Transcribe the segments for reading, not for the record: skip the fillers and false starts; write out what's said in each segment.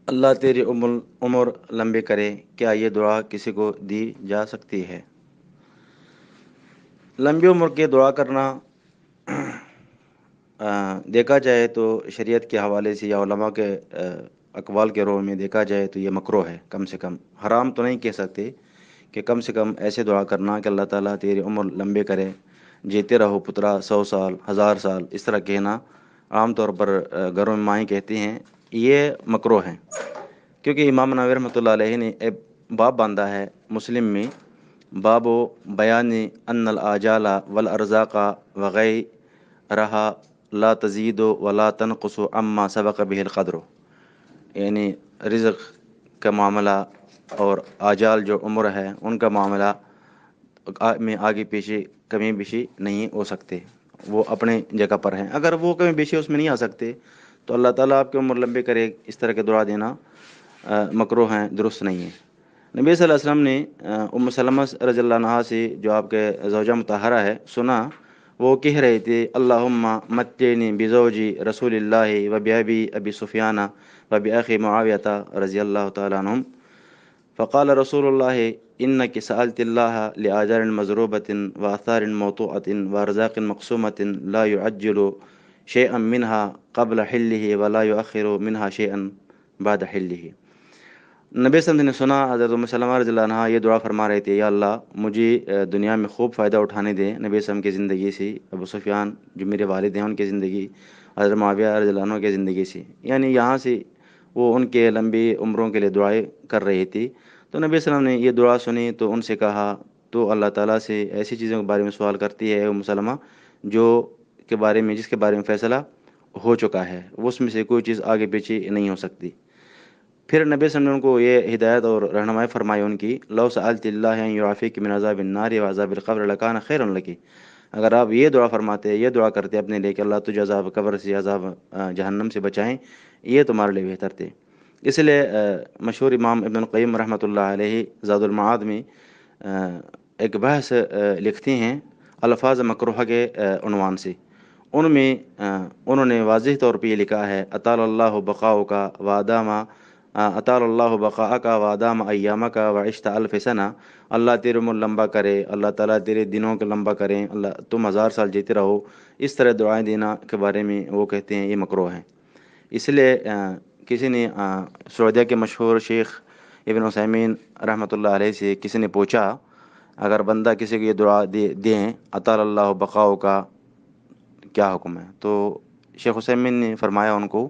اللہ تیری عمر لمبی کرے، کیا یہ دعا کسی کو دی جا سکتی ہے؟ لمبی عمر کی دعا کرنا دیکھا جائے تو شریعت کے حوالے سے یا علماء کے اقوال کے رو میں دیکھا جائے تو یہ مکروہ ہے، کم سے کم حرام تو نہیں کہہ سکتے، کہ کم سے کم ایسے دعا کرنا کہ اللہ تعالیٰ تیری عمر لمبے کرے، جیتے رہو پترا 100 سال 1000 سال، اس طرح کہنا عام طور پر گھروں میں مائیں کہتی ہیں، یہ مکروہ ہے۔ کیونکہ امام نووی رحمۃ اللہ علیہ نے ایک باب باندھا ہے مسلم میں، باب و بیان ان الاجال والارزاق وغیرہا لا تزید ولا تنقص عما سبق به القدر، یعنی رزق کا معاملہ اور آجال جو عمر ہے ان کا معاملہ میں آگے پیچھے کمی بیشی نہیں ہو سکتے، وہ اپنے جگہ پر ہیں۔ اگر وہ کمی بیشی اس میں نہیں آ سکتے تو اللہ تعالیٰ آپ کی عمر لمبی کرے، اس طرح کے دعا دینا مکروہ ہیں، درست نہیں ہے۔ نبی صلی اللہ علیہ وسلم نے ام سلمہ رضی اللہ عنہا سے، جو آپ کے زوجہ مطہرہ ہے، سنا وہ کہہ رہے تھے اللہم متعنی بزوجی رسول اللہ و بابی ابی سفیان و باخی معاویہ رضی اللہ تعالی عنہم، فقال رسول اللہ انک سألت اللہ لآجال مضروبۃ وآثار موضوعۃ وارزاق مقسومۃ لا يعجل شیئا منها قبل حلہ ولا یؤخر منها شیئا بعد حلہ۔ نبی صلی اللہ علیہ وسلم نے سنا حضرت ام سلمہ رضی اللہ عنہا یہ دعا فرما رہے تھے، یا اللہ مجھے دنیا میں خوب فائدہ اٹھانے دیں نبی صلی اللہ علیہ وسلم کی زندگی سے، ابو سفیان جو میرے والد ہیں ان کی زندگی، حضرت معاویہ رضی اللہ عنہ کی زندگی سے، یعنی یہاں سے وہ ان کے لمبی عمروں کے لیے دعائیں کر رہی تھی۔ تو نبی صلی اللہ علیہ وسلم نے یہ دعا سنی تو ان سے کہا تو اللہ تعالیٰ سے ایسی چیزوں کے بارے میں سوال کرتی ہے ام سلمہ جس کے بارے میں فیصلہ ہو چکا ہے، اس میں سے کوئی چیز آگے پیچھے نہیں ہو سکتی۔ پھر نبی صلی اللہ علیہ وسلم نے ان کو یہ ہدایت اور رہنمائی فرمائی ان کی، لو سألت اللہ ان یعافیک من عذاب النار و عذاب القبر لکان خیرا لکی، اگر آپ یہ دعا فرماتے، یہ دعا کرتے اپنے لیے کہ اللہ تجھے عذاب قبر سے، عذاب جہنم سے بچائیں، یہ تمہارے لیے بہتر تھے۔ اس لیے مشہور امام ابن القیم رحمۃ اللہ علیہ زاد المعاد میں ایک بحث لکھتے ہیں الفاظ مکروہ کے عنوان سے، ان میں انہوں نے واضح طور پہ یہ لکھا ہے اطال اللہ بقاؤک وادامہ، اطال اللہ بقاءک وادام ایامک وعشت الف سنہ، اللہ تیری عمر لمبا کرے، اللہ تعالیٰ تیرے دنوں کو لمبا کریں، اللہ تم 1000 سال جیتے رہو، اس طرح دعائیں دینا کے بارے میں وہ کہتے ہیں یہ مکروہ ہے۔ اس لیے کسی نے سعودیہ کے مشہور شیخ ابن عثیمین رحمۃ اللہ علیہ سے کسی نے پوچھا اگر بندہ کسی کو یہ دعا دیں اطال اللہ بقاؤ کا کیا حکم ہے، تو شیخ عثیمین نے فرمایا ان کو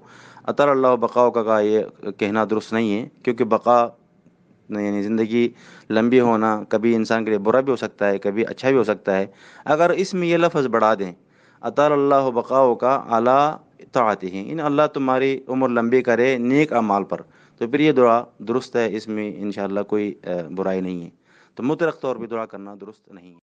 اطال اللہ بقاؤ کا یہ کہنا درست نہیں ہے، کیونکہ بقا یعنی زندگی لمبی ہونا کبھی انسان کے لیے برا بھی ہو سکتا ہے، کبھی اچھا بھی ہو سکتا ہے۔ اگر اس میں یہ لفظ بڑھا دیں اطال اللہ بقاؤ کا اعلیٰ طاعتہ، یعنی اللہ تمہاری عمر لمبی کرے نیک اعمال پر، تو پھر یہ دعا درست ہے، اس میں انشاءاللہ کوئی برائی نہیں ہے، تو مطلق طور پہ دعا کرنا درست نہیں ہے۔